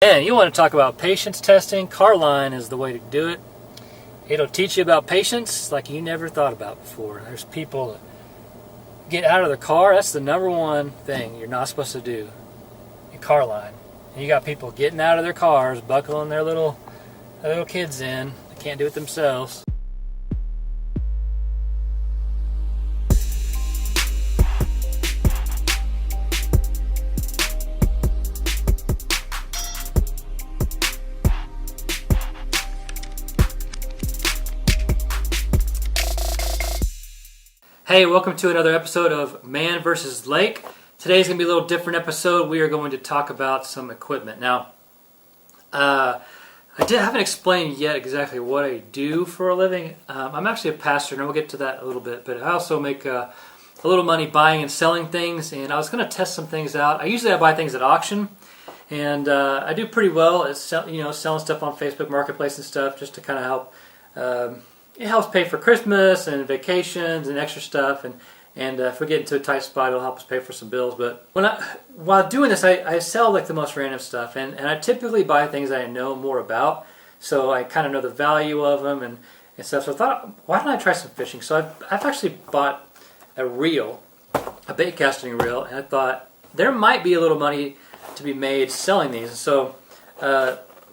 And you want to talk about patience testing? Carline is the way to do it. It'll teach you about patience like you never thought about before. There's people that get out of the car. That's the number one thing you're not supposed to do in Carline. And you got people getting out of their cars, buckling their little kids in. They can't do it themselves. Hey, welcome to another episode of Man vs. Lake. Today's going to be a little different episode. We are going to talk about some equipment. Now, I haven't explained yet exactly what I do for a living. I'm actually a pastor, and we'll get to that a little bit, but I also make a little money buying and selling things, and I was going to test some things out. I buy things at auction, and I do pretty well at selling stuff on Facebook Marketplace and stuff just to kind of help. It helps pay for Christmas and vacations and extra stuff, and if we get into a tight spot, it'll help us pay for some bills. But while doing this, I sell like the most random stuff, and I typically buy things I know more about, so I kind of know the value of them and stuff. So I thought, why don't I try some fishing? So I've actually bought a reel, a bait casting reel, and I thought there might be a little money to be made selling these. So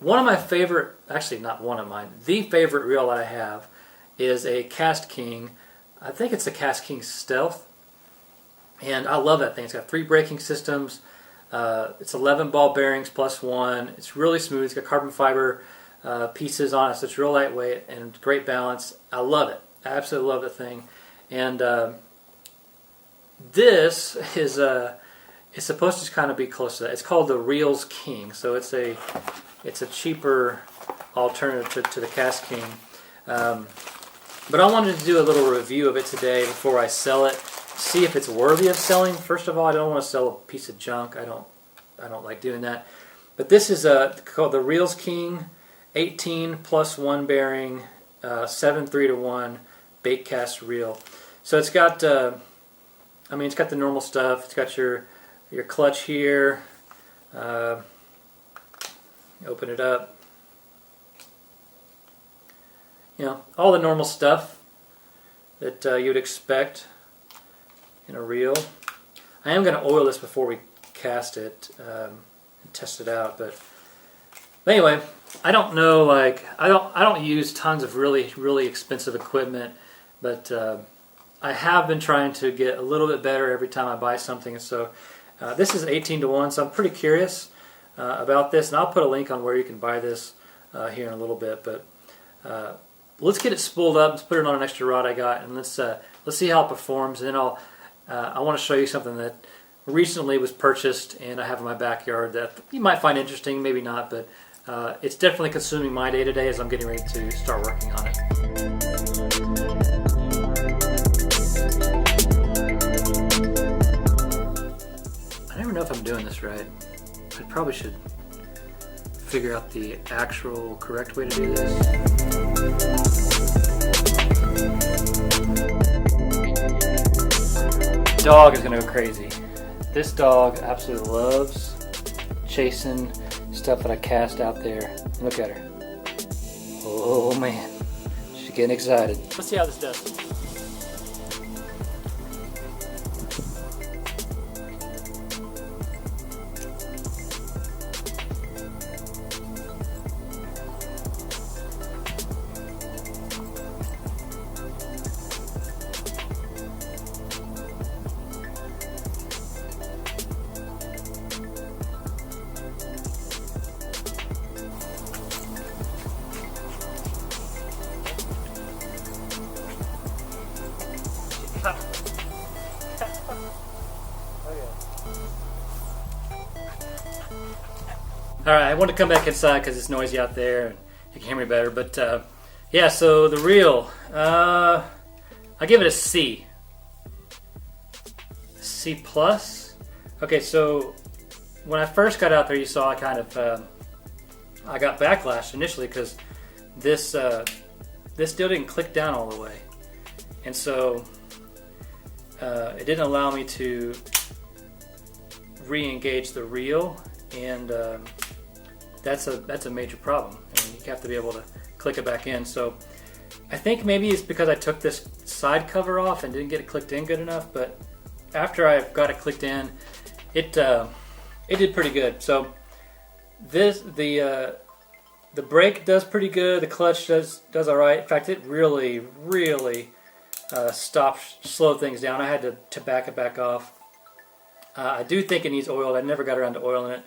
one of my favorite, actually not one of mine, the favorite reel that I have is a Cast King. I think it's the Cast King Stealth, and I love that thing. It's got 3 braking systems. It's 11 ball bearings plus 1. It's really smooth. It's got carbon fiber pieces on it, so it's real lightweight and great balance. I love it. I absolutely love the thing. And this is it's supposed to kind of be close to that. It's called the Reelsking, so it's a cheaper alternative to the Cast King. But I wanted to do a little review of it today before I sell it. See if it's worthy of selling. First of all, I don't want to sell a piece of junk. I don't like doing that. But this is called the Reelsking 18 plus 1 bearing 7 3-to-1 bait cast reel. So it's got it's got the normal stuff. It's got your clutch here. Open it up. All the normal stuff that you'd expect in a reel. I am going to oil this before we cast it and test it out. But anyway, I don't know. I don't use tons of really expensive equipment, but I have been trying to get a little bit better every time I buy something. So this is 18-to-1, so I'm pretty curious about this, and I'll put a link on where you can buy this here in a little bit. But let's get it spooled up. Let's put it on an extra rod I got, and let's see how it performs. And then I want to show you something that recently was purchased and I have in my backyard that you might find interesting, maybe not, but it's definitely consuming my day to day as I'm getting ready to start working on it. I never know if I'm doing this right. I probably should figure out the actual correct way to do this. Dog is going to go crazy. This dog absolutely loves chasing stuff that I cast out there. Look at her. Oh man, she's getting excited. Let's see how this does. Alright, I want to come back inside because it's noisy out there and you can hear me better. But yeah, so the reel, I give it a C. C plus. Okay, so when I first got out there, you saw I kind of I got backlash initially because this still didn't click down all the way, and so it didn't allow me to re-engage the reel and that's a major problem, and you have to be able to click it back in. So I think maybe it's because I took this side cover off and didn't get it clicked in good enough, but after I got it clicked in, it did pretty good. So the brake does pretty good, the clutch does all right. In fact, it really slowed things down. I had to back it back off. I do think it needs oiled. I never got around to oiling it,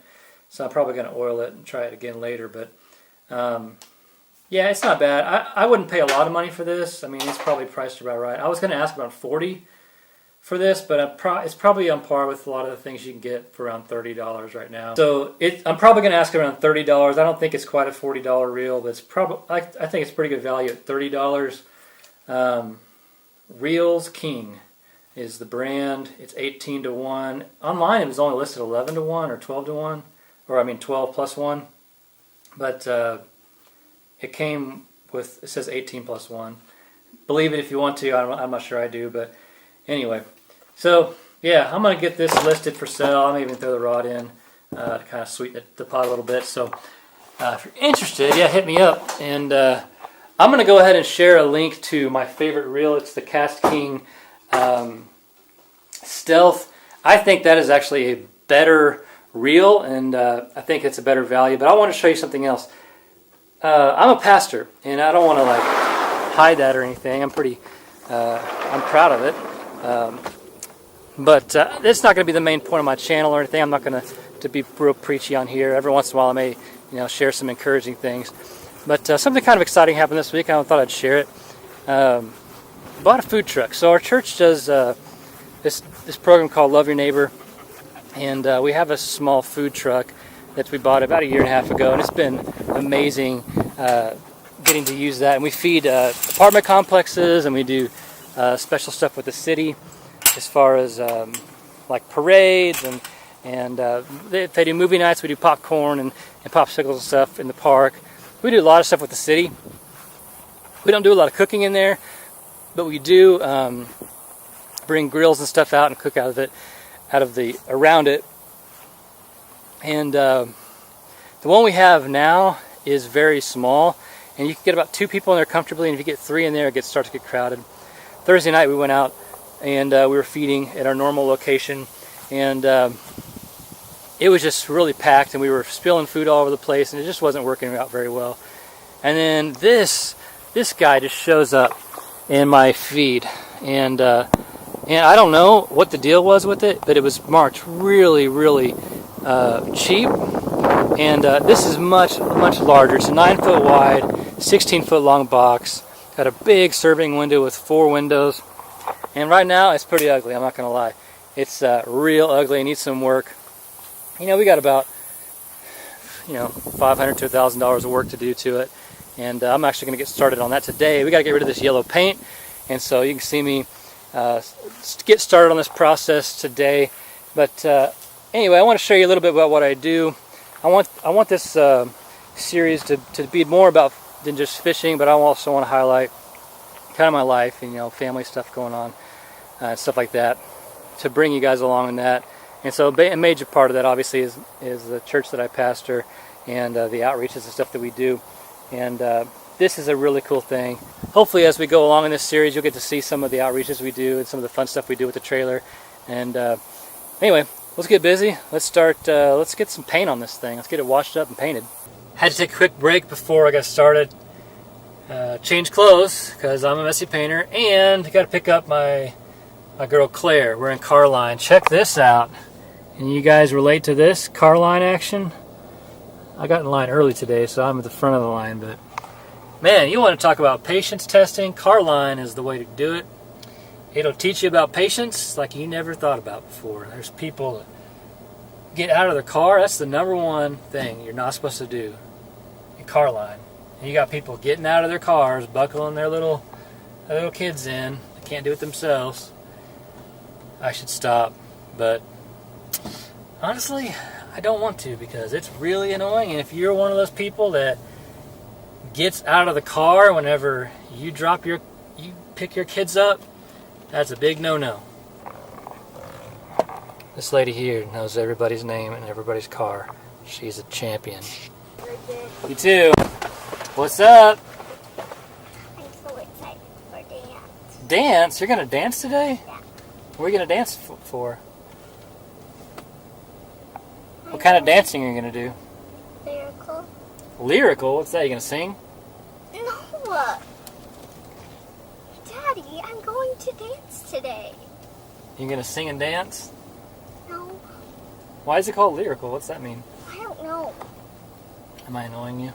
so I'm probably going to oil it and try it again later. But yeah, it's not bad. I wouldn't pay a lot of money for this. I mean, it's probably priced about right. I was going to ask about $40 for this, but it's probably on par with a lot of the things you can get for around $30 right now. So I'm probably going to ask around $30. I don't think it's quite a $40 reel, but it's probably I think it's pretty good value at $30. Reelsking is the brand. It's 18 to 1. Online it was only listed 11 to 1 or 12 to 1, or I mean 12 plus 1. But it came with, it says 18 plus 1. Believe it if you want to. I'm not sure I do, but anyway. So yeah, I'm gonna get this listed for sale. I may even throw the rod in to kind of sweeten the pot a little bit. So if you're interested, yeah, hit me up. And I'm going to go ahead and share a link to my favorite reel. It's the Cast King Stealth. I think that is actually a better reel, and I think it's a better value. But I want to show you something else. I'm a pastor, and I don't want to like hide that or anything. I'm proud of it. But it's not going to be the main point of my channel or anything. I'm not going to be real preachy on here. Every once in a while I may share some encouraging things. But something kind of exciting happened this week. I thought I'd share it. Bought a food truck. So our church does this program called Love Your Neighbor, and we have a small food truck that we bought about a year and a half ago, and it's been amazing getting to use that. And we feed apartment complexes, and we do special stuff with the city as far as like parades and if they do movie nights, we do popcorn and popsicles and stuff in the park. We do a lot of stuff with the city. We don't do a lot of cooking in there, but we do bring grills and stuff out and cook around it. And the one we have now is very small, and you can get about 2 people in there comfortably, and if you get 3 in there, it starts to get crowded. Thursday night we went out and we were feeding at our normal location, and it was just really packed, and we were spilling food all over the place, and it just wasn't working out very well. And then this guy just shows up in my feed, and I don't know what the deal was with it, but it was marked really cheap. And this is much larger. It's a 9-foot wide, 16-foot long box. Got a big serving window with 4 windows, and right now it's pretty ugly. I'm not gonna lie, it's real ugly. It needs some work. We got about $500 to $1,000 of work to do to it, and I'm actually going to get started on that today. We got to get rid of this yellow paint, and so you can see me get started on this process today. But anyway, I want to show you a little bit about what I do. I want this series to be more about than just fishing, but I also want to highlight kind of my life and family stuff going on, stuff like that, to bring you guys along in that. And so a major part of that obviously is the church that I pastor, and the outreaches and stuff that we do. And this is a really cool thing. Hopefully as we go along in this series, you'll get to see some of the outreaches we do and some of the fun stuff we do with the trailer. And anyway, let's get busy. Let's get some paint on this thing. Let's get it washed up and painted. Had to take a quick break before I got started. Change clothes because I'm a messy painter, and got to pick up my girl Claire. We're in car line. Check this out. And you guys relate to this car line action? I got in line early today, so I'm at the front of the line. But man, you want to talk about patience testing? Car line is the way to do it. It'll teach you about patience like you never thought about before. There's people that get out of their car. That's the #1 thing you're not supposed to do in car line. And you got people getting out of their cars, buckling their little kids in. They can't do it themselves. I should stop, but honestly, I don't want to, because it's really annoying. And if you're one of those people that gets out of the car whenever you pick your kids up, that's a big no-no. This lady here knows everybody's name and everybody's car. She's a champion. birthday. You too. What's up? I'm so excited for dance. Dance? You're gonna dance today? Yeah. What are you gonna dance for? What kind of dancing are you gonna do? Lyrical? Lyrical? What's that? You gonna sing? No. Daddy, I'm going to dance today. You gonna sing and dance? No, Why is it called lyrical? What's that mean? I don't know. Am I annoying you?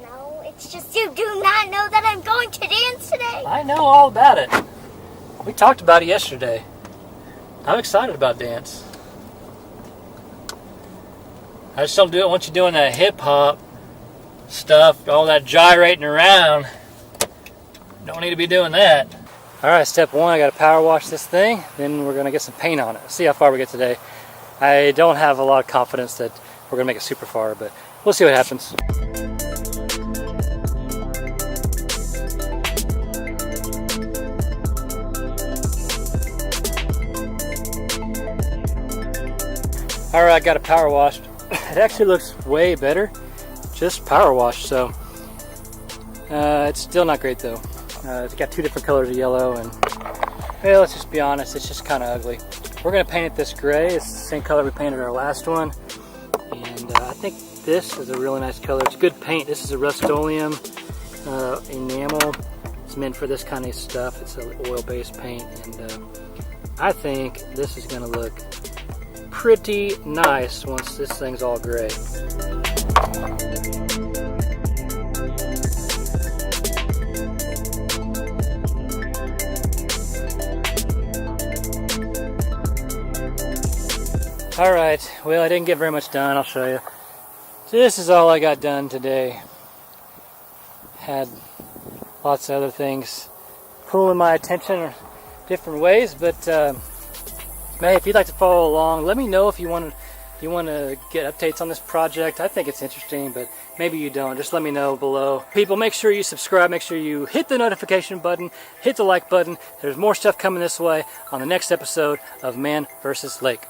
No, it's just you do not know that I'm going to dance today. I know all about it. We talked about it yesterday. I'm excited about dance. I just don't do it once you're doing that hip hop stuff, all that gyrating around. Don't need to be doing that. Alright, step one, I gotta power wash this thing, then we're gonna get some paint on it. See how far we get today. I don't have a lot of confidence that we're gonna make it super far, but we'll see what happens. Alright, I got it power washed. It actually looks way better, just power washed, so it's still not great though. It's got two different colors of yellow, and well, let's just be honest, it's just kind of ugly. We're going to paint it this gray. It's the same color we painted our last one, and I think this is a really nice color. It's good paint. This is a Rust-Oleum enamel. It's meant for this kind of stuff. It's an oil-based paint, and I think this is going to look pretty nice once this thing's all gray. Alright, well I didn't get very much done, I'll show you. So this is all I got done today. Had lots of other things pulling my attention different ways, but hey, if you'd like to follow along, let me know if you want to get updates on this project. I think it's interesting, but maybe you don't. Just let me know below. People, make sure you subscribe, make sure you hit the notification button, hit the like button. There's more stuff coming this way on the next episode of Man vs. Lake.